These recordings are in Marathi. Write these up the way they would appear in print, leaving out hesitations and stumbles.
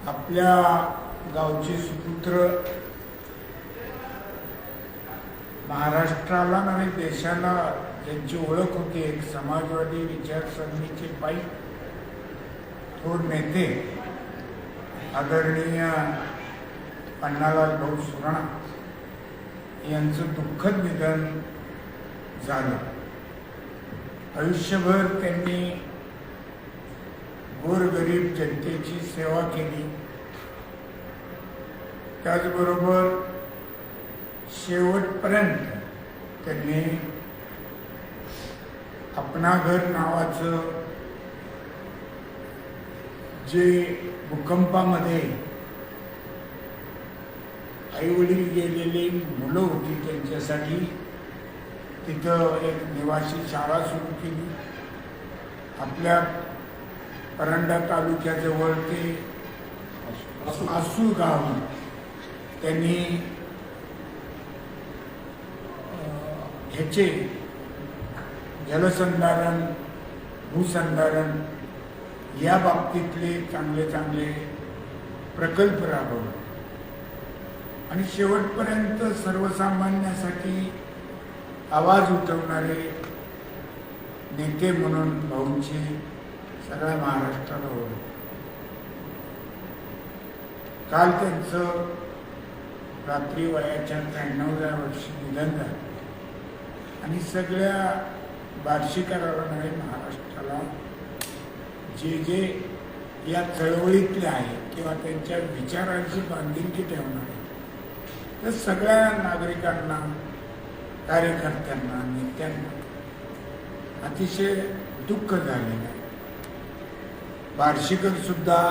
आपल्या गावचे सुपुत्र महाराष्ट्राला नव्हे देशाला ज्यांची ओळख होती, एक समाजवादी विचारसरणीचे पायी थोर नेते आदरणीय पन्नालाल भाऊ सुराणा यांचं दुःखद निधन झालं. आयुष्यभर त्यांनी गोरगरीब जनतेची सेवा केली. त्याचबरोबर शेवटपर्यंत त्यांनी अपना घर नावाचं जे भूकंपामध्ये आईवडील गेलेली मुलं होती त्यांच्यासाठी तिथं एक निवासी शाळा सुरू केली. आपल्या परंडा तालुक्याजवळ ते आसू गाव त्यांनी ह्याचे जलसंधारण भूसंधारण या बाबतीतले चांगले चांगले प्रकल्प राबवले आणि शेवटपर्यंत सर्वसामान्यासाठी आवाज उठवणारे नेते म्हणून भाऊंची सगळ्या महाराष्ट्राला ओळख. काल त्यांचं रात्री वयाच्या 93व्या वर्षी निधन झालं आणि सगळ्या बार्शीकराला नव्हे महाराष्ट्राला जे जे या चळवळीतले आहे किंवा त्यांच्या विचारांची बांधिलकी ठेवणारे त्या सगळ्या नागरिकांना, कार्यकर्त्यांना, नेत्यांना अतिशय दुःख झालेलं आहे. बार्शीकर सुद्धा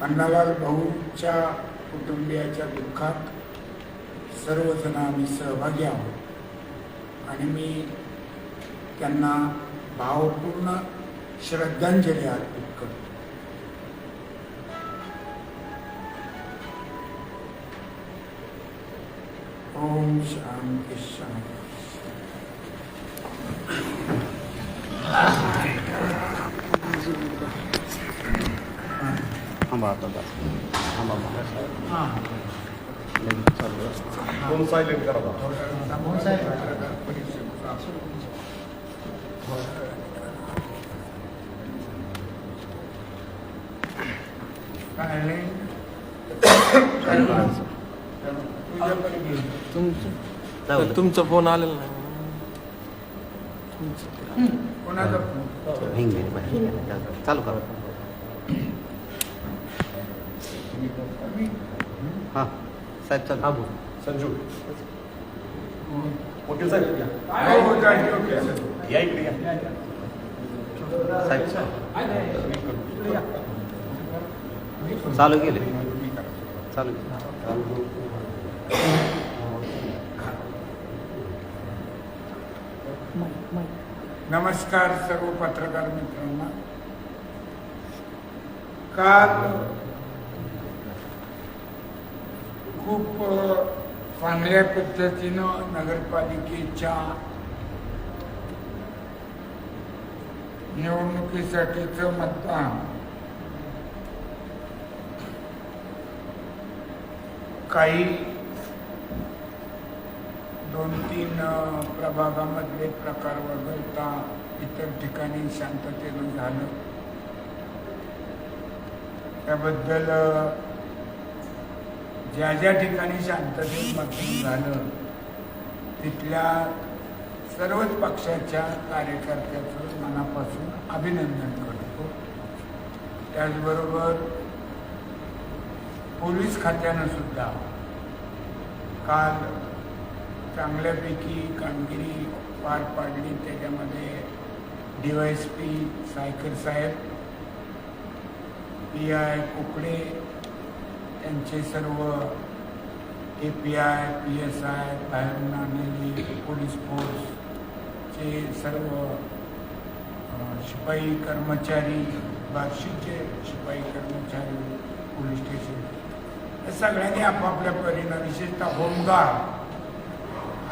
पन्नालाल भाऊच्या कुटुंबियाच्या दुःखात सर्वजण आम्ही सहभागी आहोत आणि मी त्यांना भावपूर्ण श्रद्धांजली अर्पित करतो. ओम शांती शांती. सायलेंट करा. तुमचा फोन आलेला नाही. कोणाचा फोन? चालू करा. हां साहेब चालू. संजू वकील साहेब या इकडे या. साहेब चालू केले. चालू नमस्कार सर्व पत्रकार मित्रांना. काल खूप चांगल्या पद्धतीनं नगरपालिकेच्या निवडणुकीसाठीचं मतदान काही 2-3 प्रभागामधले प्रकार वगळता इतर ठिकाणी शांततेनं झालं. त्याबद्दल ज्या ज्या ठिकाणी शांततेत मतदान झालं तिथल्या सर्वच पक्षाच्या कार्यकर्त्याचं मनापासून अभिनंदन करतो. त्याचबरोबर पोलीस खात्यानं सुद्धा काल चांगल्यापैकी कामगिरी पार पाडली. त्याच्यामध्ये DYSP सायकर साहेब, PI कुकडे, त्यांचे सर्व API, PSI, बाहेरून आणलेली पोलीस फोर्सचे सर्व शिपाई कर्मचारी, बार्शीचे शिपाई कर्मचारी, पोलीस स्टेशन या सगळ्यांनी आपापल्या परीनं विशेषतः होमगार्ड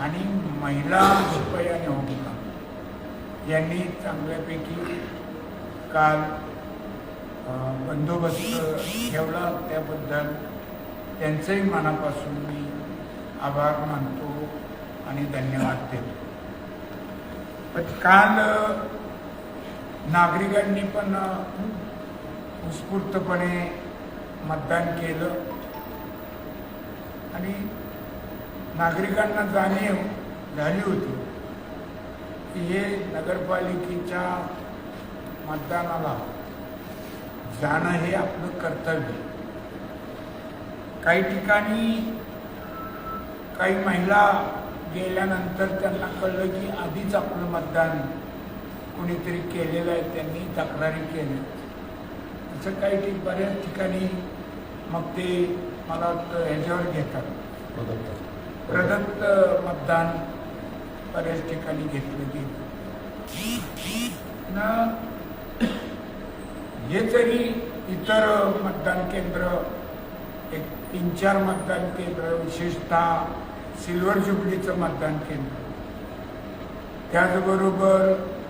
आणि महिला शिपाई आणि होमगार्ड यांनी चांगल्यापैकी काल बंदोबस्त ठेवला त्याबद्दल त्यांचंही मनापासून मी आभार मानतो आणि धन्यवाद देतो. पण काल नागरिकांनी पण उत्स्फूर्तपणे मतदान केलं आणि नागरिकांना जाणीव झाली होती की हे नगरपालिकेच्या मतदानाला जाणं हे आपलं कर्तव्य. काही ठिकाणी काही महिला गेल्यानंतर त्यांना कळलं की आधीच आपलं मतदान कोणीतरी केलेलं आहे, त्यांनी तक्रारी केल्या. असं काही बऱ्याच ठिकाणी मग ते मला वाटतं ह्याच्यावर घेतात, प्रदत्त मतदान बऱ्याच ठिकाणी घेतलं गेलं ना. हे जरी इतर मतदान केंद्र एक 3-4 मतदान केंद्र, विशेषतः सिल्वर जुबलीचं मतदान केंद्र, त्याचबरोबर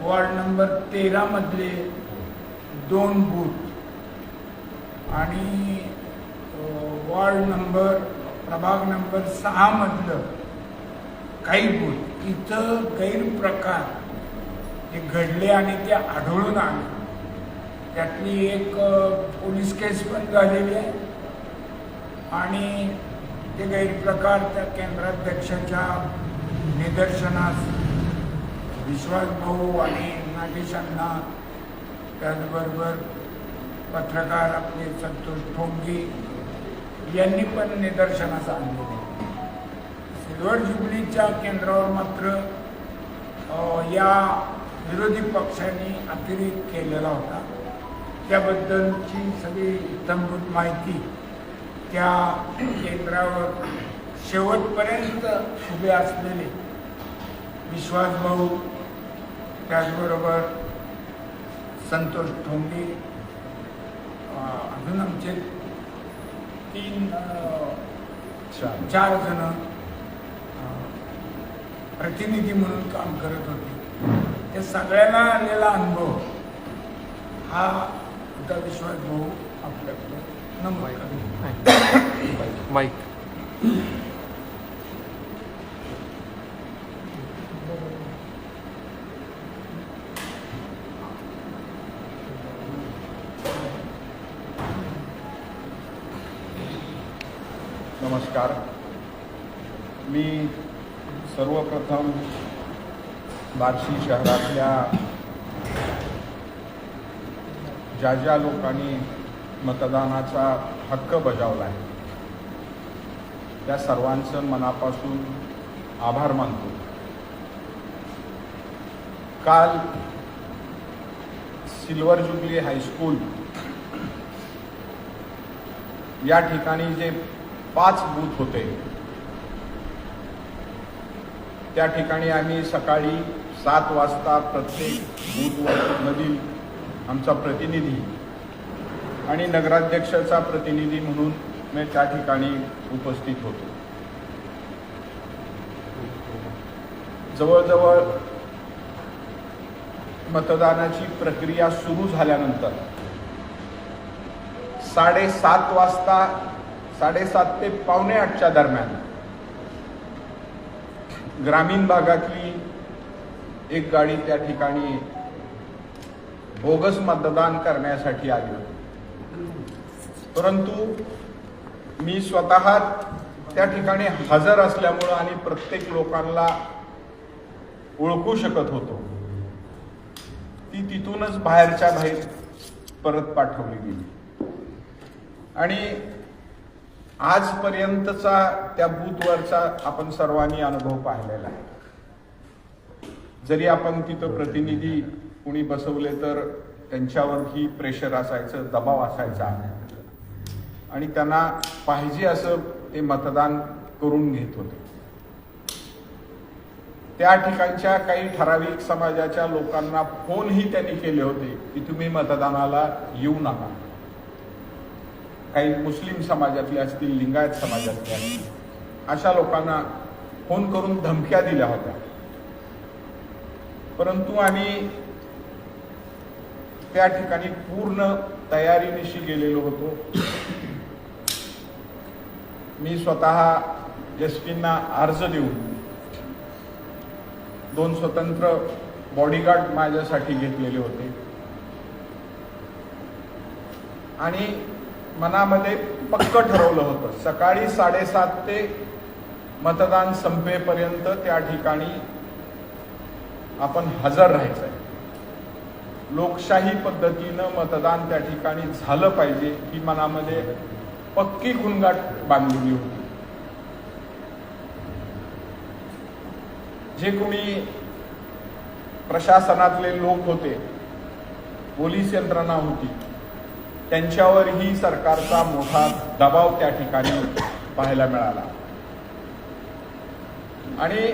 वॉर्ड नंबर 13 मधले 2 बूथ आणि प्रभाग नंबर 6 मधलं काही बूथ इथं गैरप्रकार हे घडले आणि ते आढळून आले. त्यातली एक पोलीस केस पण झालेली आहे आणि ते गैरप्रकार त्या केंद्राध्यक्षाच्या निदर्शनास विश्वास भाऊ आणि नागेशांना, त्याचबरोबर पत्रकार आपले संतोष ठोंगे यांनी पण निदर्शनास आणलेले. सिल्वर जुबलीच्या केंद्रावर मात्र या विरोधी पक्षांनी अतिरेक केलेला होता. त्याबद्दलची सगळी इत्थंभूत माहिती त्या केंद्रावर शेवटपर्यंत उभे असलेले विश्वास भाऊ, त्याचबरोबर संतोष ठोंगे, अजून आमचे 4 जण प्रतिनिधी म्हणून काम करत होते. त्या सगळ्यांना आलेला अनुभव हा होता. विश्वास भाऊ आपल्याकडे नमूद करतो. माईक नमस्कार. मी सर्वप्रथम बार्शी शहरातल्या ज्या लोकांनी मतदानाचा हक्क बजावला आहे त्या सर्वांचं मनापासून आभार मानतो. काल सिल्वर जुबली हायस्कूल या ठिकाणी जे 5 बूथ होते त्या ठिकाणी आम्ही सकाळी 7 वाजता प्रत्येक बूथमधील आमचा प्रतिनिधी आणि नगराध्यक्षाचा प्रतिनिधी म्हणून मी त्या ठिकाणी उपस्थित होतो. जवळजवळ मतदानाची प्रक्रिया सुरू झाल्यानंतर 7:30 वाजता 7:30 ते 7:45च्या दरम्यान ग्रामीण भागातली एक गाडी त्या ठिकाणी बोगस मतदान करण्यासाठी आली होती. परंतु मी स्वतः त्या ठिकाणी हजर असल्यामुळं आणि प्रत्येक लोकांना ओळखू शकत होतो, ती तिथूनच बाहेरच्या बाहेर परत पाठवली गेली. आणि आजपर्यंतचा त्या बूथवरचा आपण सर्वांनी अनुभव पाहिलेला आहे. जरी आपण तिथं प्रतिनिधी कुणी बसवले तर त्यांच्यावरही प्रेशर असायचं, दबाव असायचा आणि त्यांना पाहिजे असं ते मतदान करून घेत होते. त्या ठिकाणच्या काही ठराविक समाजाच्या लोकांना फोनही त्यांनी केले होते की तुम्ही मतदानाला येऊ नका. काही मुस्लिम समाजातले असतील, लिंगायत समाजातले असतील, अशा लोकांना फोन करून धमक्या दिल्या होत्या. परंतु आम्ही त्या ठिकाणी पूर्ण तयारीनिशी गेलेलो होतो. मी स्वतः एसपींना अर्ज देऊन 2 स्वतंत्र बॉडीगार्ड माझ्यासाठी घेतलेले होते आणि मनामध्ये पक्क ठरवलं होतं सकाळी 7:30 ते मतदान संपेपर्यंत त्या ठिकाणी आपण हजर राहायचंय. लोकशाही पद्धतीनं मतदान त्या ठिकाणी झालं पाहिजे ही मनामध्ये पक्की खुणगाठ बांधलेली होती. जे कोणी प्रशासनातले लोक होते, पोलीस यंत्रणा होती, त्यांच्यावरही सरकारचा मोठा दबाव त्या ठिकाणी पाहायला मिळाला आणि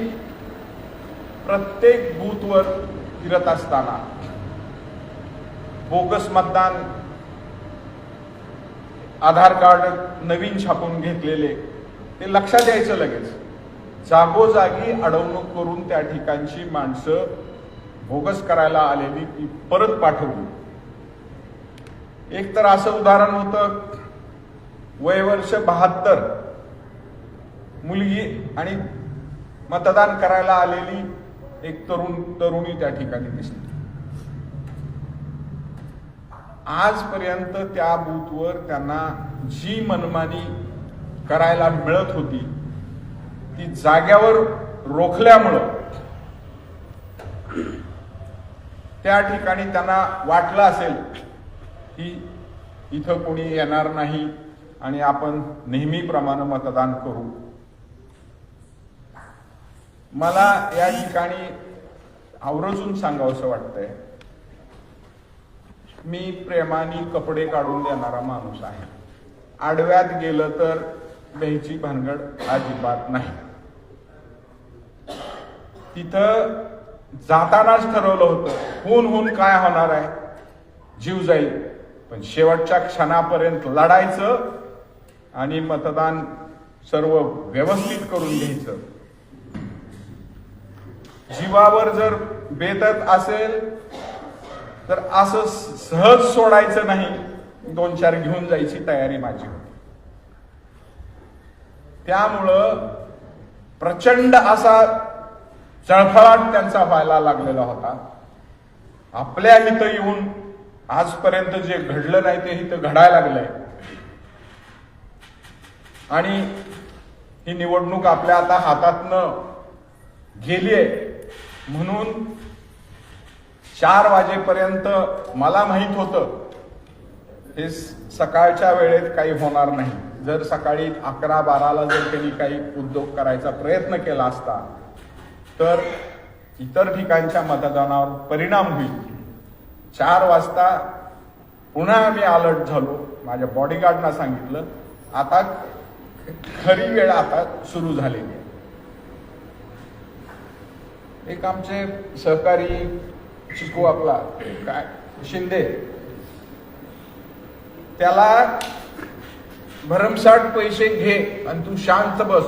प्रत्येक बूथवर फिरत असताना बोगस मतदान आधार कार्ड नवीन छापून घेतलेले ते लक्षात यायचं लगेच. जागोजागी अडवणूक करून त्या ठिकाणची माणसं बोगस करायला आलेली ती परत पाठवली. एक तर असं उदाहरण होतं, वयवर्ष 72 मुलगी आणि मतदान करायला आलेली एक तरुणी त्या ठिकाणी दिसली. आजपर्यंत त्या बूथवर त्यांना जी मनमानी करायला मिळत होती ती जाग्यावर रोखल्यामुळं त्या ठिकाणी त्यांना वाटलं असेल की इथं कोणी येणार नाही आणि आपण नेहमीप्रमाणे मतदान करू. मला या ठिकाणी आवर्जून सांगावंसं वाटतंय, मी प्रेमाने कपडे काढून देणारा माणूस आहे. आडव्यात गेलं तर द्यायची भानगड अजिबात नाही. तिथं जातानाच ठरवलं होतं होऊन काय होणार आहे, जीव जाईल, पण शेवटच्या क्षणापर्यंत लढायचं आणि मतदान सर्व व्यवस्थित करून घ्यायचं. जीवावर जर बेतत असेल तर असं सहज सोडायचं नाही, 2-4 घेऊन जायची तयारी माझी होती. त्यामुळं प्रचंड असा चळफळाट त्यांचा व्हायला लागलेला होता. आपल्या इथं येऊन आजपर्यंत जे घडलं नाही ते इथं घडायला लागलंय आणि ही निवडणूक आपल्या आता हातातनं गेलीये म्हणून 4 वाजेपर्यंत मला माहित होतं हे सकाळच्या वेळेत काही होणार नाही. जर सकाळी 11-12ला जर त्यांनी काही उद्योग करायचा प्रयत्न केला असता तर इतर ठिकाणच्या मतदानावर परिणाम होईल. 4 वाजता पुन्हा आम्ही अलर्ट झालो. माझ्या बॉडीगार्डना सांगितलं आता खरी वेळ आता सुरू झालेली आहे. एक आमचे सहकारी चिकू आपला काय शिंदे, त्याला भरमसाठ पैसे घे आणि तू शांत बस,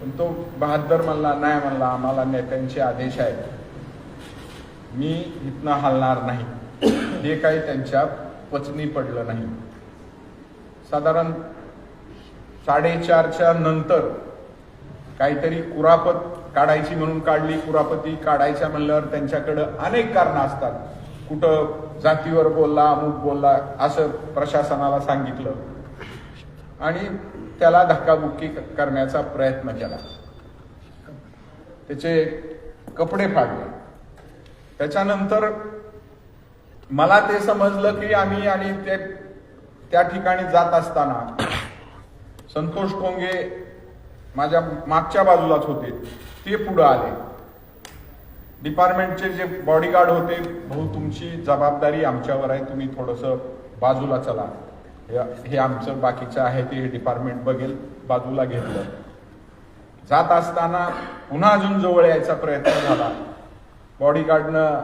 पण तो बहादर म्हणला नाही, म्हणला आम्हाला नेत्यांचे आदेश आहेत, मी इथनं हलणार नाही. हे काही त्यांच्या पचनी पडलं नाही. साधारण 4:30च्या नंतर काहीतरी कुरापत काढायची म्हणून काढली. कुरापती काढायच्या म्हणल्यावर त्यांच्याकडं अनेक कारणं असतात. कुठं जातीवर बोलला, अमुक बोलला असं प्रशासनाला सांगितलं आणि त्याला धक्काबुक्की करण्याचा प्रयत्न केला. त्याचे कपडे फाडले. त्याच्यानंतर मला ते समजलं की आम्ही आणि ते त्या ठिकाणी जात असताना संतोष कोंगे माझ्या मागच्या बाजूलाच होते, ते पुढे आले. डिपार्टमेंटचे जे बॉडीगार्ड होते, भाऊ तुमची जबाबदारी आमच्यावर आहे, तुम्ही थोडंसं बाजूला चला, हे आमचं बाकीचं आहे ते डिपार्टमेंट बघेल. बाजूला घेतलं. जात असताना पुन्हा अजून जवळ यायचा प्रयत्न झाला. बॉडीगार्डनं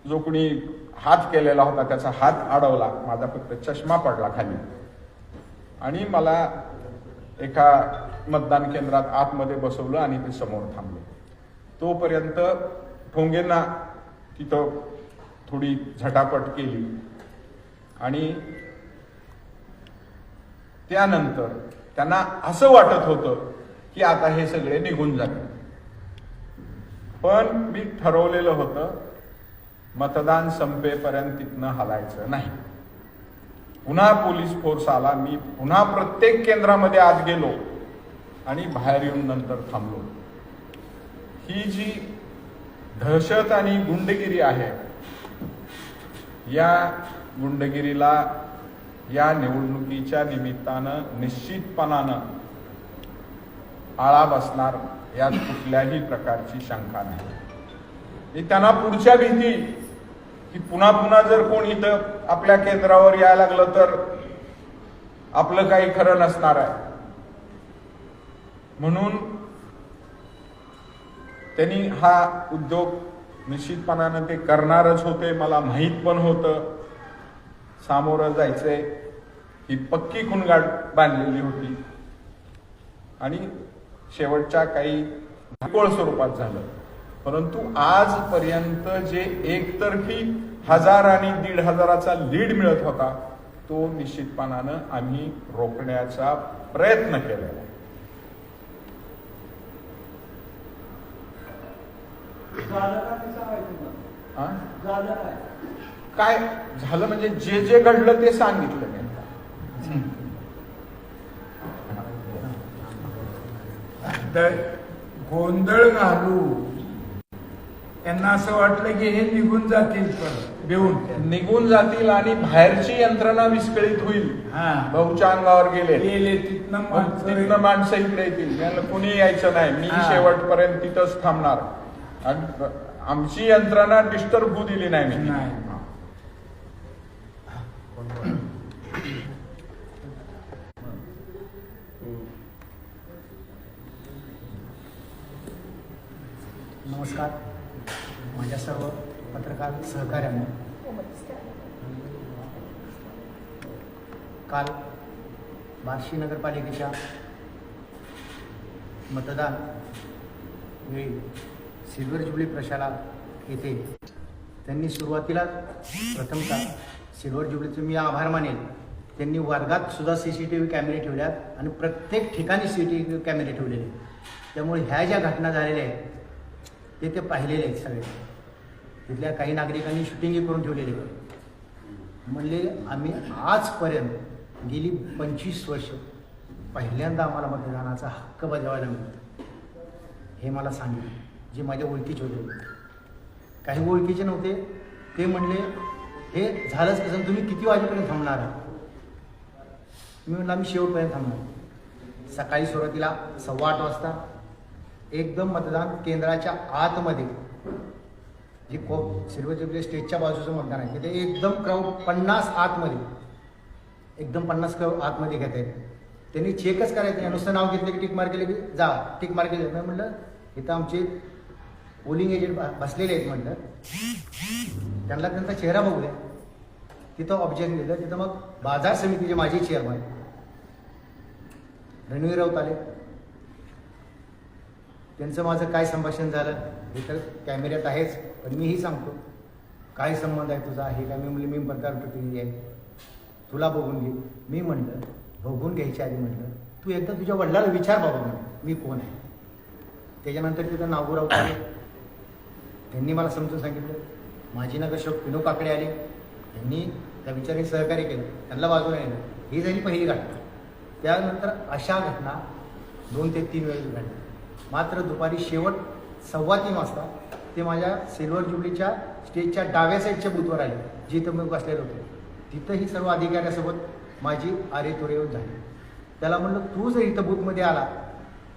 जो कोणी हात केलेला होता त्याचा हात अडवला. माझा फक्त चष्मा पडला खाली आणि मला एका मतदान केंद्रात आतमध्ये बसवलं आणि ते समोर थांबले. तोपर्यंत ठोंगेंना तिथं थोडी झटापट केली आणि त्यानंतर त्यांना असं वाटत होतं की आता हे सगळे निघून जातील. पण मी ठरवलेलं होतं मतदान संपेपर्यंत तिथनं हलायचं नाही. पुन्हा पोलीस फोर्स आला. मी पुन्हा प्रत्येक केंद्रामध्ये आत गेलो आणि बाहेर येऊन नंतर थांबलो. ही जी दहशत आणि गुंडगिरी आहे, या गुंडगिरीला या निवडणुकीच्या निमित्तानं निश्चितपणानं आळा बसणार यात कुठल्याही प्रकारची शंका नाही. त्यांना पुढच्या भीती की पुन्हा पुन्हा जर कोण इथं आपल्या केंद्रावर यायला लागलं तर आपलं काही खरं नसणार आहे, म्हणून त्यांनी हा उद्योग निश्चितपणानं ते करणारच होते. मला माहीत पण होतं सामोरं जायचंय, ही पक्की खुणगाठ बांधलेली होती आणि शेवटच्या काही धाकळ स्वरूपात झालं. परंतु आजपर्यंत जे एकतर्फी 1000 आणि 1500चा लीड मिळत होता तो निश्चितपणानं आम्ही रोखण्याचा प्रयत्न केलेला आहे. काय झालं म्हणजे जे जे घडलं ते सांगितलं मी. गोंधळ घालू त्यांना असं वाटलं की हे निघून जातील, पण निघून जातील आणि बाहेरची यंत्रणा विस्कळीत होईल. भाऊच्या अंगावर गेले तिथनं माणसं इकडे येतील, कुणी यायचं नाही, मी शेवटपर्यंत तिथंच थांबणार. आणि आमची यंत्रणा डिस्टर्ब होऊ दिली नाही मी. नमस्कार माझ्या सर्व पत्रकार सहकाऱ्यांना. काल बार्शी नगरपालिकेच्या मतदान वेळी सिल्वर ज्युबली प्रशाला येथे त्यांनी सुरुवातीला प्रथमतः सिल्वर ज्युबलीचे मी आभार मानेल. त्यांनी वर्गात सुद्धा CCTV कॅमेरे ठेवल्यात आणि प्रत्येक ठिकाणी CCTV कॅमेरे ठेवलेले. त्यामुळे ह्या ज्या घटना झालेल्या आहेत ते पाहिलेले आहेत सगळे. तिथल्या काही नागरिकांनी शूटिंगही करून ठेवलेली. म्हणले आम्ही आजपर्यंत गेली 25 वर्ष पहिल्यांदा आम्हाला मतदानाचा हक्क बजावायला मिळतो हे मला सांगितलं. जे माझ्या ओळखीचे होते, काही ओळखीचे नव्हते, ते म्हणले हे झालंच कसं, तुम्ही किती वाजेपर्यंत थांबणार? मी म्हणलं आम्ही शेवटपर्यंत थांबणार. सकाळी सुरुवातीला 8:15 वाजता एकदम मतदान केंद्राच्या आतमध्ये जी सिल्वर ज्युबली स्टेजच्या बाजूचं मतदान आहे तिथे एकदम क्राऊड 50 आतमध्ये, एकदम 50 क्राऊड आतमध्ये घेत आहेत. त्यांनी चेकच करायचं नाही, नुसतं नाव घेतलं की टिक मार्क केले की जा, टिक मार्क केले. मी म्हटलं इथं आमचे पोलिंग एजंट बसलेले आहेत, म्हटलं त्यांना त्यांचा चेहरा बघू द्या. तिथं ऑब्जेक्शन दिलं. तिथं मग बाजार समितीचे माजी चेअरमन रणवीर राऊत आले. त्यांचं माझं काय संभाषण झालं हे तर कॅमेऱ्यात आहेच, पण मीही सांगतो काय संबंध आहे तुझा हे काय. मी म्हणले मी पत्रकार प्रतिनिधी आहे, तुला बघून घे. मी म्हटलं बघून घ्यायच्या आधी म्हटलं तू एकदा तुझ्या वडिलाला विचार बाबा म्हटलं मी कोण आहे. त्याच्यानंतर तिथं नागोराव आले, त्यांनी मला समजून सांगितलं. माजी नगरसेवक विनोद काकडे आले, त्यांनी त्या विचाराने सहकार्य केलं, त्यांना बाजूला नेलं. ही झाली पहिली घटना. त्यानंतर अशा घटना 2 ते 3 वेळेस घडल्या. मात्र दुपारी शेवट 2:15 वाजता ते माझ्या सिल्वर ज्युबलीच्या स्टेजच्या डाव्या साईडच्या बूथवर आले, जिथं मी बसलेलो होतो. तिथंही सर्व अधिकाऱ्यासोबत माझी आरेतोरे झाली. त्याला म्हणलं तू जर इथं बूथमध्ये आला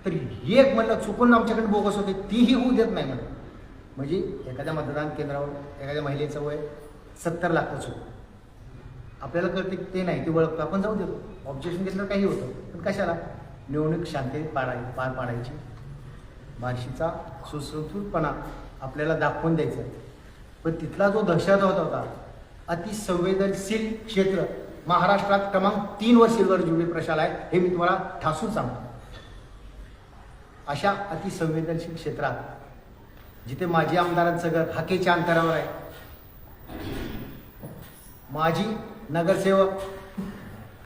तर एक म्हणलं चुकून आमच्याकडे बोगस होते तीही होऊ देत नाही म्हणलं. म्हणजे एखाद्या मतदान केंद्रावर एखाद्या महिलेचं वय 70 लागतंच होतं. आपल्याला कळते ते नाही, ते ओळखतो, आपण जाऊ देतो. ऑब्जेक्शन घेतलं काही होतं, पण कशाला निवडणूक शांततेत पार पाडायची. बार्शीचा सुसंस्कृतपणा आपल्याला दाखवून द्यायचा. पण तिथला जो दहशतवाद होता, अतिसंवेदनशील क्षेत्र महाराष्ट्रात क्रमांक 3 वर सिल्वर ज्युबली प्रशाला आहे हे मी तुम्हाला ठासून सांगतो. अशा अतिसंवेदनशील क्षेत्रात जिथे माजी आमदारांचं घर हाकेच्या अंतरावर आहे, माजी नगरसेवक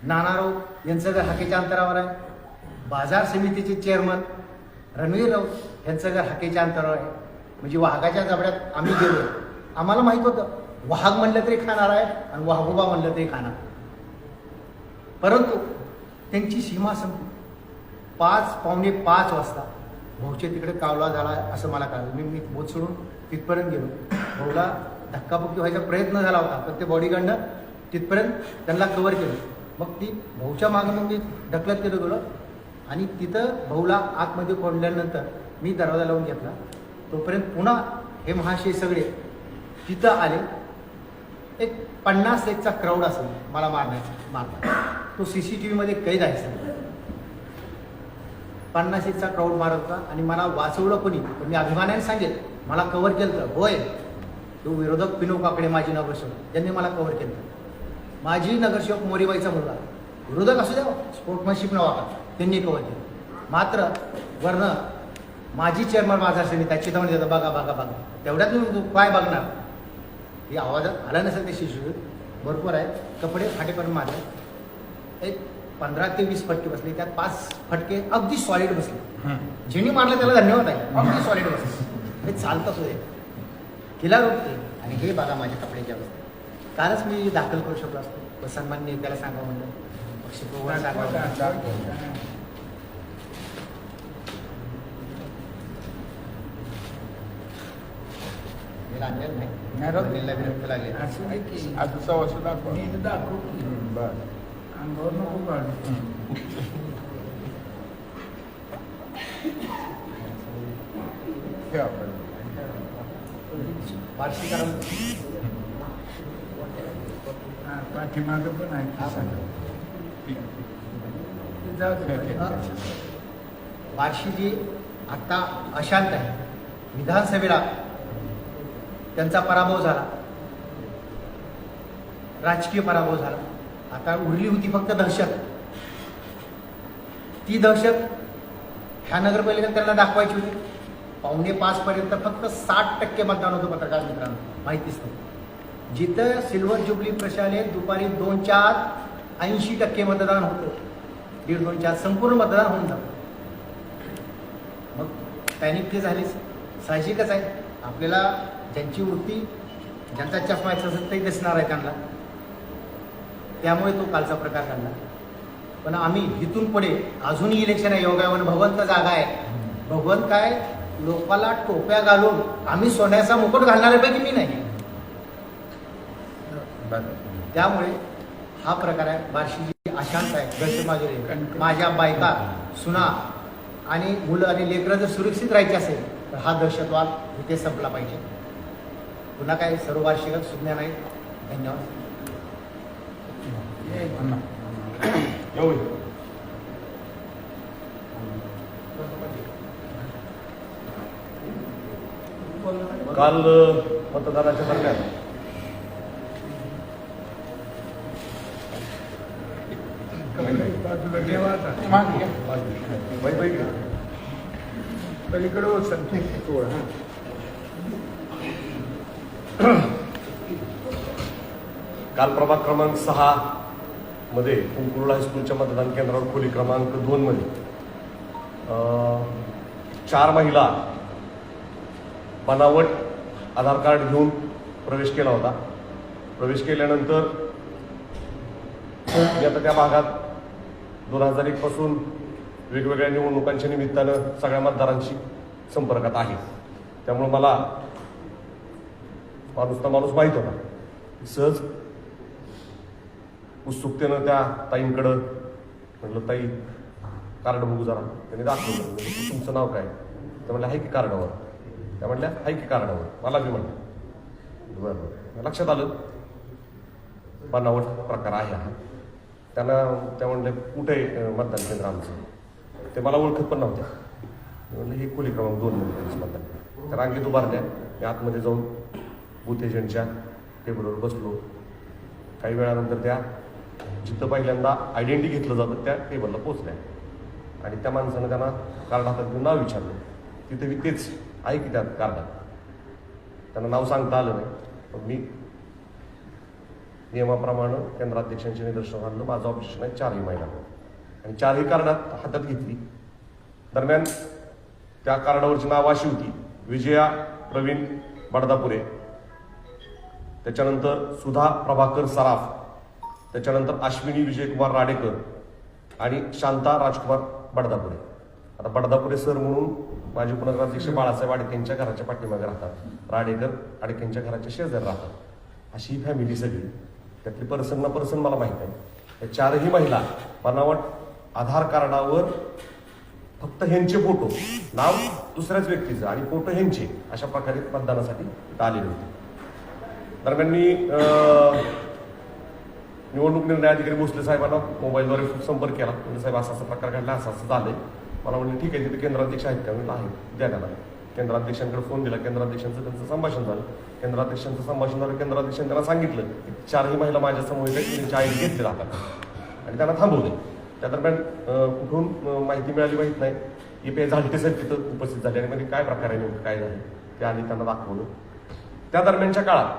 नानाराव यांचं घर हाकेच्या अंतरावर आहे. बाजार समितीचे चेअरमन रणवीर राऊत यांचं घर हाकेच्या अंतरावर आहे. म्हणजे वाघाच्या जबड्यात आम्ही गेलो. आम्हाला माहित होतं वाघ म्हणलं तरी खाणार आहे आणि वाघोबा म्हणलं तरी खाणार. परंतु त्यांची सीमा संपली. 5:45 वाजता भाऊच्या तिकडे कावला झाला असं मला कळलं. मी बोट सोडून तिथपर्यंत गेलो. भाऊला धक्काबुक्की व्हायचा प्रयत्न झाला होता, पण ते बॉडीगार्डनं तिथपर्यंत त्यांना कव्हर केलं. मग ती भाऊच्या मागं मग मी ढकलत गेलो आणि तिथं भाऊला आतमध्ये कोंडल्यानंतर मी दरवाजा लावून घेतला. तोपर्यंत पुन्हा हे महाशय सगळे तिथं आले. एक 50-1चा क्राऊड असेल मला मारला. तो CCTV मध्ये कैद आहे सर. 50-1चा क्राऊड मारत होता आणि मला वाचवलं कोणी, पण मी अभिमानाने सांगेल मला कव्हर केलं तर होय तो विरोधक पिनू काकडे माजी नगरसेवक त्यांनी मला कव्हर केलं. माजी नगरसेवक मोरीबाईचा मुलगा विरोधक असू द्या स्पोर्ट्समॅनशिप नवा का त्यांनी कव्हर केलं. मात्र वरनं माजी चेअरमन बाजार समिती चिथावणी देतं बघा बघा बघा. तेवढ्यात मी काय बघणार. हे आवाजात आला नसेल ते शिशू भरपूर आहे. कपडे फाटे करून मारले. एक 15 ते 20 फटके बसले. त्यात 5 फटके अगदी सॉलिड बसले. ज्यांनी मारलं त्याला धन्यवाद आहे. अगदी सॉलिड बसले. हे चालतं सुद्धा केला रोखते. आणि हे बघा माझ्या कपड्याच्या अवस्था. कालच मी दाखल करू शकलो असतो, पण सन्माननीय त्याला सांगा म्हणलं पक्षप्रमुख सांगा. लागलेलं नाही विरोध लागले. असं नाही की आज सव्वा सुद्धा नीट दाखवू की बरं. अंगावर नको काढू. हे आपण वार्षिकारण पाठीमागं पण आहे की सगळं. ठीक. ते जाऊ दे. बार्शी जी आता अशांत आहे. विधानसभेला त्यांचा पराभव झाला, राजकीय पराभव झाला. आता उरली होती फक्त दहशत. ती दहशत ह्या नगरपालिकेत त्यांना दाखवायची होती. 4:45 पर्यंत फक्त 60% मतदान होतं पत्रकार मित्रांनो, माहितीच नाही. जिथं सिल्वर जुबली प्रशालेत दुपारी 2च्या आत 80% मतदान होतं. 1:30-2च्या आत संपूर्ण मतदान होऊन जातं. मग पॅनिक ते झालीच, साहजिकच आहे. आपल्याला ज्यांची वृत्ती ज्यांचा चष्मा असेल ते दिसणार आहे त्यांना. त्यामुळे तो कालचा प्रकार घडला. पण आम्ही इथून पुढे अजूनही इलेक्शन आहे. योगायोगाने भगवंत जागा आहे. भगवंत काय लोकाला टोप्या घालून आम्ही सोन्याचा मुकुट घालणाऱ्यापैकी मी नाही. त्यामुळे हा प्रकार आहे. बार्शीची अशांत आहे. दहशतमाजूरी माझ्या बायका सुना आणि मुलं आणि लेकरं जर सुरक्षित राहायचे असेल तर हा दहशतवाद इथे संपला पाहिजे. पुन्हा काय सर्व वार्षिकच सुज्ञा नाही. धन्यवाद. येऊ. काल मतदानाच्या दरम्यान बाजूला ठेवा आता. पलीकडे हो संकेत. काल प्रभाग क्रमांक 6 मध्ये कुंकुर्ला हायस्कूलच्या मतदान केंद्रावर खोली क्रमांक 2 मध्ये 4 महिला बनावट आधार कार्ड घेऊन प्रवेश केला होता. प्रवेश केल्यानंतर मी आता त्या भागात 2001 पासून वेगवेगळ्या निवडणुकांच्या निमित्तानं सगळ्या मतदारांशी संपर्कात आहे. त्यामुळे मला माणूस माहीत होता. सहज उत्सुकतेनं त्या ताईंकडं म्हटलं, ताई कार्ड बघू जरा. त्यांनी दाखवलं. म्हणजे तुमचं नाव काय? त्या म्हणल्या, आहे की कार्डावर? त्या म्हणल्या, आहे की कार्डावर? मला बी म्हणलं. बरं. लक्षात आलं बनावट प्रकार आहे हा. त्यांना त्या म्हणले, कुठे मतदान केंद्र आमचं? ते मला ओळखत पण नव्हत्या. म्हणलं, हे खोली क्रमांक 2 मध्ये मतदान. त्या रांगेत उभारल्या. मी आतमध्ये जाऊन बूथ एजंटच्या टेबलवर बसलो. काही वेळानंतर त्या जिथं पहिल्यांदा आयडेंटिटी घेतलं जातं त्या टेबलला पोचल्या आणि त्या माणसानं त्यांना कार्ड हातात घेऊन नाव विचारलं. तिथे मी तेच आहे की त्या कार्डात. त्यांना नाव सांगता आलं नाही. पण मी नियमाप्रमाणे केंद्राध्यक्षांच्या निदर्शनास आणलं. माझं ऑब्जेक्शन आहे 4ही महिलांवर आणि 4ही कार्डात हातात घेतली. दरम्यान त्या कार्डावरची नावं अशी होती: विजया प्रवीण बडदापुरे, त्याच्यानंतर सुधा प्रभाकर सराफ, त्याच्यानंतर अश्विनी विजयकुमार राडेकर आणि शांता राजकुमार बडदापुरे. आता बडदापुरे सर म्हणून माजी उपनगराध्यक्ष बाळासाहेब आडके यांच्या घराच्या पाठीमागे राहतात, राडेकर आडके यांच्या घराच्या शेजारी राहतात. अशी ही फॅमिली सगळी. त्यातली पर्सन ना पर्सन मला माहीत आहे. या 4ही महिला बनावट आधार कार्डावर फक्त ह्यांचे फोटो, नाव दुसऱ्याच व्यक्तीचं आणि फोटो ह्यांचे, अशा प्रकारे मतदानासाठी आलेले होते. दरम्यान मी निवडणूक निर्णय अधिकारी भोसले साहेबांना मोबाईलद्वारे संपर्क केला. म्हणजे साहेब असा प्रकार घडला, असं झालंय. मला म्हणले ठीक आहे, तिथे केंद्राध्यक्ष आहेत का? म्हणलं आहे, द्या त्याला. केंद्राध्यक्षांकडे फोन दिला. केंद्राध्यक्षांचं त्यांचं संभाषण झालं. केंद्राध्यक्षांचं संभाषण झालं. केंद्राध्यक्षांनी त्यांना सांगितलं की 4ही महिला माझ्या समोर त्यांच्या आयडी घेतले राहतात आणि त्यांना थांबवले. त्या दरम्यान कुठून माहिती मिळाली माहीत नाही. EPI झालटे साहेब तिथं उपस्थित झाले आणि म्हणजे काय प्रकार आहे, नेमकं काय झालं ते आधी त्यांना दाखवलं. त्या दरम्यानच्या काळात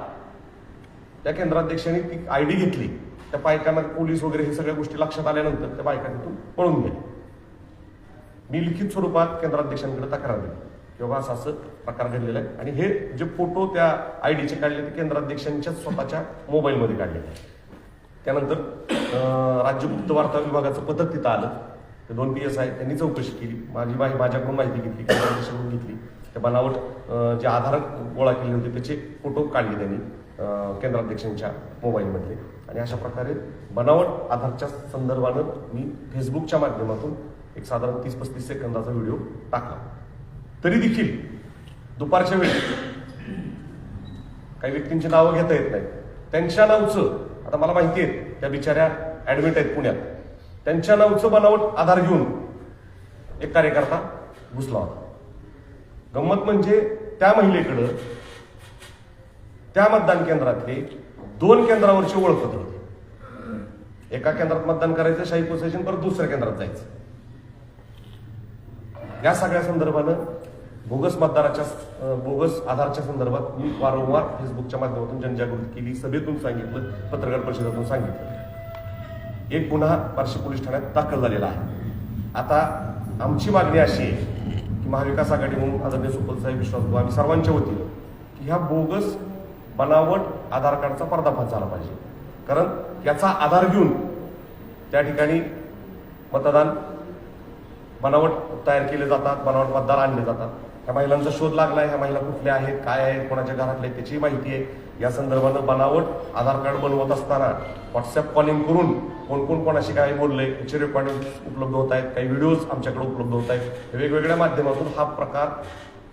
त्या केंद्राध्यक्षांनी ती आयडी घेतली. त्या बायकांना पोलीस वगैरे हे सगळ्या गोष्टी लक्षात आल्यानंतर त्या बायका तिथून पळून गेल्या. मी लिखित स्वरूपात केंद्राध्यक्षांकडे तक्रार दिली की बाबा असं असं प्रकार घडलेला आहे आणि हे जे फोटो त्या आयडीचे काढले ते केंद्राध्यक्षांच्या स्वतःच्या मोबाईलमध्ये काढलेले आहे. त्यानंतर राज्य गुप्त वार्ता विभागाचं पथक तिथं आलं. ते 2 PSI त्यांनी चौकशी केली. माझ्याकडून माहिती घेतली, केंद्राध्यक्षांकडून घेतली. ते बनावट जे आधार गोळा केले होते त्याचे फोटो काढले त्यांनी केंद्राध्यक्षांच्या मोबाईलमधले आणि अशा प्रकारे बनावट आधारच्या संदर्भानं मी फेसबुकच्या माध्यमातून एक साधारण 30-35 सेकंदाचा व्हिडिओ टाकला. तरी देखील दुपारच्या वेळी काही व्यक्तींची नावं घेता येत नाही. त्यांच्या नावचं, आता मला माहिती आहे त्या बिचाऱ्या ऍडमिट आहेत पुण्यात, त्यांच्या नावचं बनावट आधार घेऊन एक कार्यकर्ता घुसला होता. गंमत म्हणजे त्या महिलेकडं त्या मतदान केंद्रातले 2 केंद्रावरचे ओळखपत्र होते. एका केंद्रात मतदान करायचं, शाही पोचायची, परत दुसऱ्या केंद्रात जायचं. या सगळ्या संदर्भानं बोगस बोगस आधारच्या संदर्भात मी वारंवार फेसबुकच्या माध्यमातून जनजागृती केली, सभेतून सांगितलं, पत्रकार परिषदेतून सांगितलं. एक गुन्हा बार्शी पोलीस ठाण्यात दाखल झालेला आहे. आता आमची मागणी अशी आहे की महाविकास आघाडी म्हणून आदरणीय सुपल साहेब विश्वास आम्ही सर्वांच्या वतीनं की ह्या बोगस बनावट आधार कार्डचा पर्दाफाश झाला पाहिजे. कारण याचा आधार घेऊन त्या ठिकाणी मतदान बनावट तयार केले जातात, बनावट मतदार आणले जातात. ह्या महिलांचा शोध लागलाय. ह्या महिला कुठल्या आहेत, काय आहेत, कोणाच्या घरातल्या आहेत त्याची माहिती आहे. या संदर्भानं बनावट आधार कार्ड बनवत असताना व्हॉट्सअप कॉलिंग करून कोण कोण कोणाशी काय बोललंय याचे रेकॉर्डिंग उपलब्ध होत आहेत. काही व्हिडिओज आमच्याकडे उपलब्ध होत आहेत. वेगवेगळ्या माध्यमातून हा प्रकार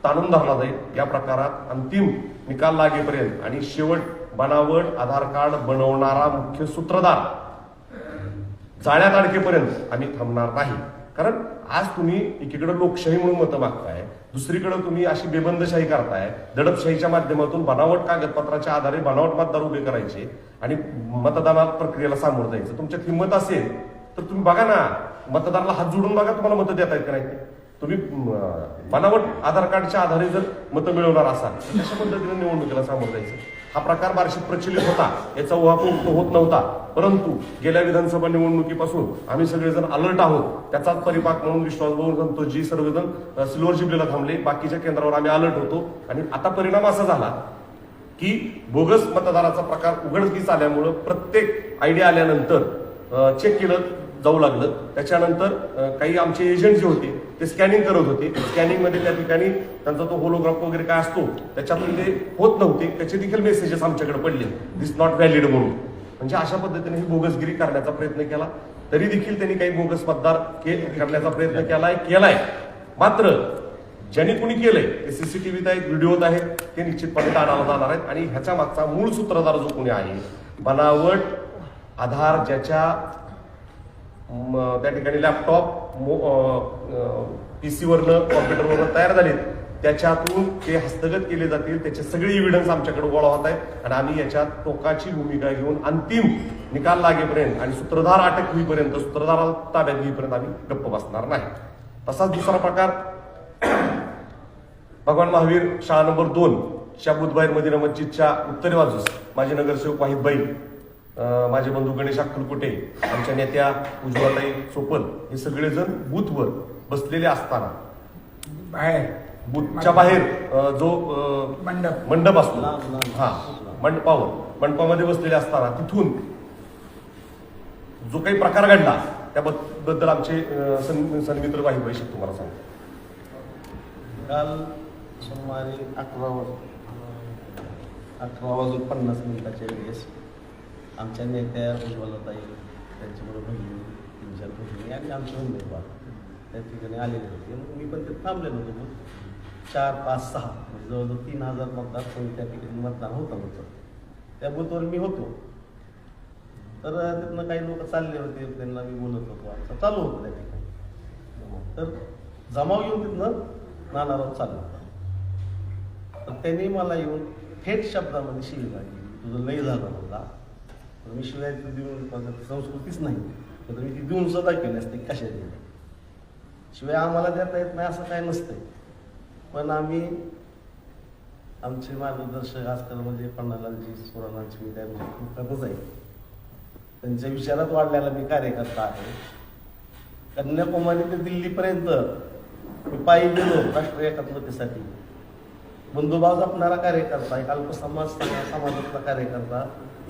ताणून धरला जाईल. या प्रकारात अंतिम निकाल लागेपर्यंत आणि शेवट बनावट आधार कार्ड बनवणारा मुख्य सूत्रधार जाळ्यात अडकेपर्यंत आम्ही थांबणार नाही. कारण आज तुम्ही एकीकडे लोकशाही म्हणून मतं मागताय, दुसरीकडे तुम्ही अशी बेबंदशाही करताय. दडपशाहीच्या माध्यमातून बनावट कागदपत्राच्या आधारे बनावट मतदार उभे करायचे आणि मतदाना प्रक्रियेला सामोरं जायचं. तुमच्यात हिंमत असेल तर तुम्ही बघा ना, मतदाराला हात जोडून बघा तुम्हाला मतं देता येत का नाही. तुम्ही बनावट आधार कार्डच्या आधारे जर मतं मिळवणार असाल तर कशा पद्धतीने निवडणुकीला सामोरं जायचं. हा प्रकार बार्शीत प्रचलित होता, याचा उहापोह होत नव्हता. परंतु गेल्या विधानसभा निवडणुकीपासून आम्ही सगळेजण अलर्ट आहोत. त्याचाच परिपाक म्हणून विश्वासभाऊ संतोषजी सर्वजण सिल्वर जुबलीला थांबले. बाकीच्या केंद्रावर आम्ही अलर्ट होतो आणि आता परिणाम असा झाला की बोगस मतदाराचा प्रकार उघडकीस आल्यामुळं प्रत्येक आयडी आल्यानंतर चेक केलं जाऊ लागलं. त्याच्यानंतर काही आमचे एजंट जे होते ते स्कॅनिंग करत होते. स्कॅनिंगमध्ये त्या ठिकाणी त्यांचा तो होलोग्राफ वगैरे काय असतो त्याच्यातून ते होत नव्हते. त्याचे देखील मेसेजेस आमच्याकडे पडले, दिस नॉट व्हॅलिड म्हणून. म्हणजे अशा पद्धतीने ही बोगसगिरी करण्याचा प्रयत्न केला. तरी देखील त्यांनी काही बोगस मतदार करण्याचा प्रयत्न केलाय. मात्र ज्यांनी कुणी केलंय ते सीसीटीव्हीत आहेत, व्हिडिओत आहेत, ते निश्चितपणे ताणाला जाणार आहेत. आणि ह्याच्या मागचा मूळ सूत्रधार जो कोणी आहे, बनावट आधार ज्याच्या त्या ठिकाणी लॅपटॉप पीसीवरनं कॉम्प्युटरवरनं तयार झालेत, त्याच्यातून ते हस्तगत केले जातील. त्याचे सगळे एव्हिडन्स आमच्याकडे गोळा होत आहेत आणि आम्ही याच्यात टोकाची भूमिका घेऊन अंतिम निकाल लागेपर्यंत आणि सूत्रधार अटक होईपर्यंत, सूत्रधाराला ताब्यात घेईपर्यंत आम्ही गप्प बसणार नाही. तसाच दुसरा प्रकार भगवान महावीर शाळा नंबर 2 शाबुदबाहेर मदिना मस्जिदच्या उत्तरे बाजूस माझे नगरसेवक वाहिदबाई माझे बंधू गणेश अक्कलकोटे, आमच्या नेत्या उज्ज्वलाताई चोपल हे सगळेजण बूथवर बसलेले असताना बाहेर बूथच्या बाहेर जो मंडप असतो हा मंडपामध्ये बसलेले असताना तिथून जो काही प्रकार घडला त्याबद्दल आमचे सन्मित्र काही वैशिष्ट्य तुम्हाला सांगतो. काल सुमारे 18:50 वेळेस आमच्या नेत्या उज्ज्वलाताई, त्यांच्याबरोबर बहिणी, 3-4 बहिणी आणि आमचे उमेदवार त्या ठिकाणी आलेले होते. मग मी पण ते थांबलेलो होतो. 4, 5, 6 म्हणजे जवळजवळ 3000 मतदार त्या ठिकाणी मतदान होतं. त्या बूथवर मी होतो. तर तिथनं काही लोक चालले होते, त्यांना मी बोलत होतो, आमचं चालू होतं त्या ठिकाणी. तर जमाव येऊन तिथनं नानाराव चालला. तर त्यांनी मला येऊन थेट शब्दामध्ये शिवीगाळ केली, तुझं लय झालं म्हणला. तर मी शिवाय देऊन संस्कृतीच नाही, तर मी ती देऊन सुद्धा केली असते कशा दिली. शिवाय आम्हाला देता येत नाही असं काय नसतंय. पण आम्ही आमचे मार्गदर्शक आजकाल म्हणजे पन्नालालजी सोरानांची मी त्यामध्ये आहे, त्यांच्या विचारात वाढलेला मी कार्यकर्ता आहे. कन्याकुमारी ते दिल्लीपर्यंत मी पायी गेलो राष्ट्रीय एकात्मतेसाठी. बंधुभाव जपणारा कार्यकर्ता, एक अल्पसमाज समाजातला कार्यकर्ता.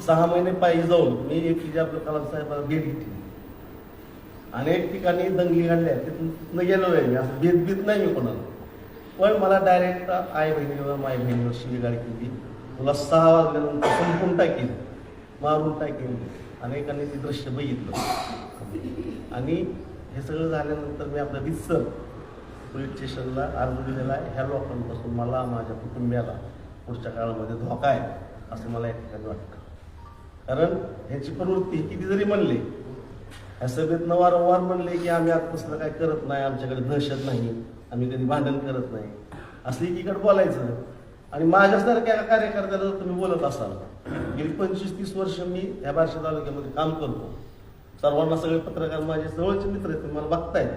6 महिने पायी जाऊन मी एपीजे अब्दुल कलाम साहेबांना भेट घेतली. अनेक ठिकाणी दंगली घडल्या, तिथून गेलो आहे मी, असं भेदभीत नाही मी कोणाला. पण मला डायरेक्ट आई बहिणीवर माय बहिणीवर शिवीगाळ केली, तुला 6 वाजल्यानंतर संपून टाकेल, मारून टाकेल. अनेकांनी ते दृश्य बघितलं. आणि हे सगळं झाल्यानंतर मी आपल्या वित्सर पोलीस स्टेशनला अर्ज दिलेला आहे. ह्या लोकांपासून मला, माझ्या कुटुंबियाला पुढच्या काळामध्ये धोका आहे असं मला या ठिकाणी वाटतं. कारण ह्याची प्रवृत्ती किती जरी म्हणले, ह्या सभेतनं वारंवार म्हणले की आम्ही आत्मसलं काय करत नाही, आमच्याकडे दहशत नाही, आम्ही कधी भांडण करत नाही, असं एकीकडे बोलायचं. आणि माझ्यासारख्या कार्यकर्त्याला जर तुम्ही बोलत असाल, गेली 25-30 वर्ष मी या बार्शी तालुक्यामध्ये काम करतो. सर्वांना सगळे पत्रकार माझे जवळचे मित्र आहेत, तुम्ही मला बघतायत.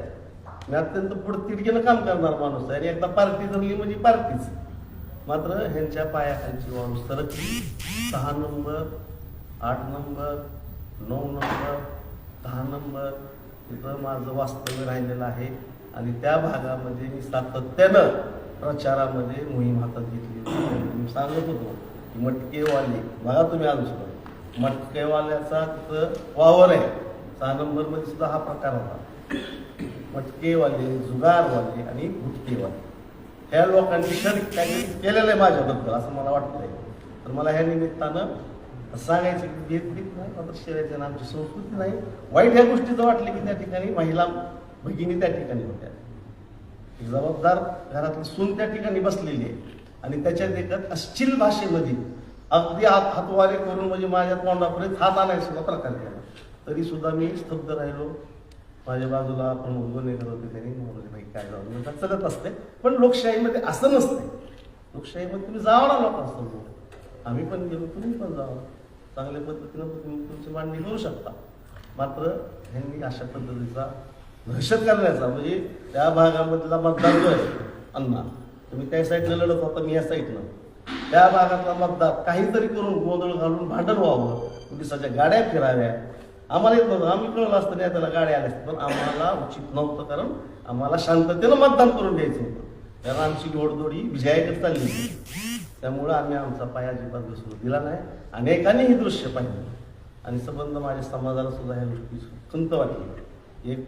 मी अत्यंत पुढतिडकीनं काम करणार माणूस आहे आणि एकदा पार्टी जमली म्हणजे पार्टीच. मात्र ह्यांच्या पायाखालची वाळू सरकली. 6 नंबर, 8 नंबर, 9 नंबर, 10 नंबर तिथं माझं वास्तव्य राहिलेलं आहे. आणि त्या भागामध्ये मी सातत्यानं प्रचारामध्ये मोहीम हातात घेतली होती. मी सांगत होतो की मटकेवाले बघा तुम्ही अजून सुद्धा मटकेवाल्याचा तिथं वावर आहे. 6 नंबरमध्ये सुद्धा हा प्रकार होता. मटकेवाले, जुगारवाले आणि गुटकेवाले ह्या लोकांनी शर्ट काहीतरी केलेलं आहे माझ्याबद्दल असं मला वाटतंय. तर मला ह्या निमित्तानं सांगायचं की भेदभीत नाही, मात्र शर्यतीनं आमची संस्कृती नाही. वाईट ह्या गोष्टीचं वाटलं की त्या ठिकाणी महिला भगिनी त्या ठिकाणी होत्या. जबाबदार घरातली सून त्या ठिकाणी बसलेली आहे आणि त्याच्यात एकच अश्लील भाषेमध्ये अगदी हातवारे करून म्हणजे माझ्या तोंडापर्यंत हात आणायचा सुद्धा प्रकार केला. तरी सुद्धा मी स्तब्ध राहिलो. माझ्या बाजूला प्रमुख गुन्हेगार होते, त्यांनी म्हणले भाई काय जाऊ नका, चलत असते. पण लोकशाहीमध्ये असं नसते. लोकशाहीमध्ये तुम्ही जावा ना लोकांसमोर, आम्ही पण गेलो, तुम्ही पण जावा, चांगल्या पद्धतीनं तुम्ही तुमची मांडणी करू शकता. मात्र ह्यांनी अशा पद्धतीचा दहशत करण्याचा म्हणजे त्या भागामधला मतदार जो आहे अण्णा, तुम्ही त्या साईडला लढत होता, मी या साईडनं, त्या भागातला मतदार काहीतरी करून गोंधळ घालून भांडण व्हावं, पोलिसाच्या गाड्या फिराव्या, आम्हाला येत नव्हतं. आम्ही कळलं असतं नाही त्याला गाड्या आल्या असतात, पण आम्हाला उचित नव्हतं. कारण आम्हाला शांततेनं मतदान करून द्यायचं होतं. कारण आमची घोडदोडी विजयाकडे चालली होती. त्यामुळं आम्ही आमचा पाय अजिबात घसरू दिला नाही. अनेकांनी हे दृश्य पाहिलं आणि संबंध माझ्या समाजाला सुद्धा ह्या गोष्टी खंत वाटली. एक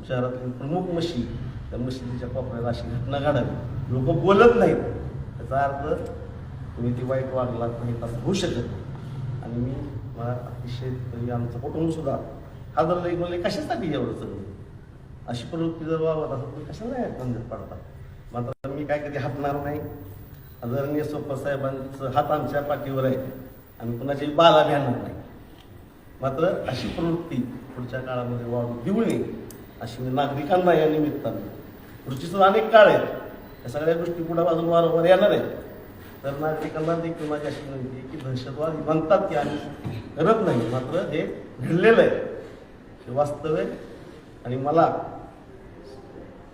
शहरातली प्रमुख मशीद, त्या मशिदीच्या कोपऱ्याला अशी घटना घडावी, लोक बोलत नाहीत, त्याचा अर्थ तुम्ही ती वाईट वागलात नाही असं होऊ शकत नाही. आणि मी मला अतिशय आमचं कुटुंब सुद्धा हादरलं, म्हणले कशासाठी एवढं सगळं, अशी प्रवृत्ती जर वावरत असं तुम्ही कशाला बंधत पडता. मात्र मी काय कधी हटणार नाही. आदरणीय सोप्पा साहेबांचं हात आमच्या पाठीवर आहे, आम्ही कुणाची बाला घेणार नाही. मात्र अशी प्रवृत्ती पुढच्या काळामध्ये वाढू देऊ नये अशी मी नागरिकांना या निमित्तानं, पुढची सुद्धा अनेक काळ आहेत, या सगळ्या गोष्टी पुढे बाजून वारंवार येणार आहेत. तर नागरिकांना देखील माझी अशी विनंती आहे की दहशतवाद म्हणतात की आम्ही करत नाही, मात्र हे घडलेलं आहे, हे वास्तव आहे. आणि मला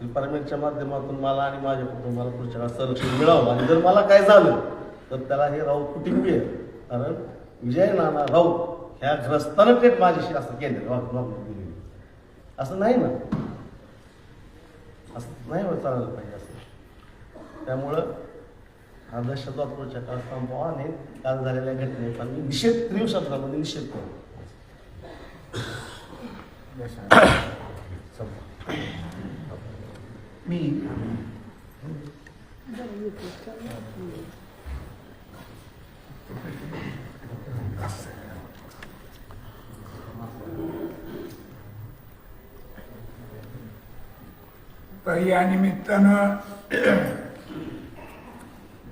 डिपार्टमेंटच्या माध्यमातून मला आणि माझ्या कुटुंबाला पुढच्या काळात संरक्षण मिळावं. आणि जर मला काय झालं तर त्याला हे राऊत कुटुंबीय, कारण विजय नाना राऊत ह्या ग्रस्तानं थेट माझ्याशी असं केलं वागणूक दिली असं नाही ना, असं नाही होत चाललं पाहिजे असं. त्यामुळं हा दहशतवाद काळ संपवा आणि काल झालेल्या घटनेचा मी निषेध तीव्र शब्दामध्ये निषेध करतो. मी तर या निमित्तानं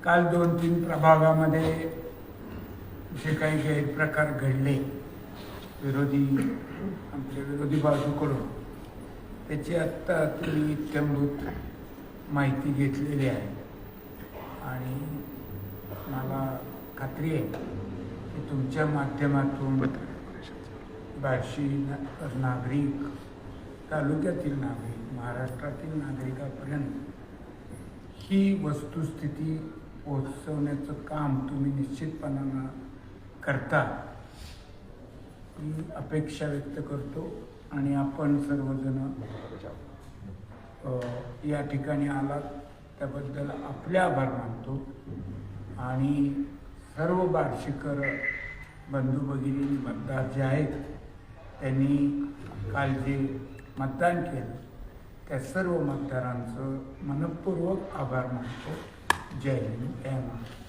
काल 2-3 प्रभागामध्ये जे काही गैरप्रकार घडले आमच्या विरोधी बाजूकडून, त्याची आत्ता तुम्ही इत्यंभूत माहिती घेतलेली आहे आणि मला खात्री आहे की तुमच्या माध्यमातून बार्शी नागरिक, तालुक्यातील नागरिक, महाराष्ट्रातील नागरिकांपर्यंत ही वस्तुस्थिती पोहोचवण्याचं काम तुम्ही निश्चितपणानं करता ही अपेक्षा व्यक्त करतो. आणि आपण सर्वजण या ठिकाणी आलात त्याबद्दल आपले आभार मानतो. आणि सर्व बार्शीकर बंधू भगिनी मतदार जे आहेत त्यांनी काल जे मतदान केलं त्या सर्व मतदारांचं मनपूर्वक आभार मानतो. जय हिंद, जय महाराष्ट्र.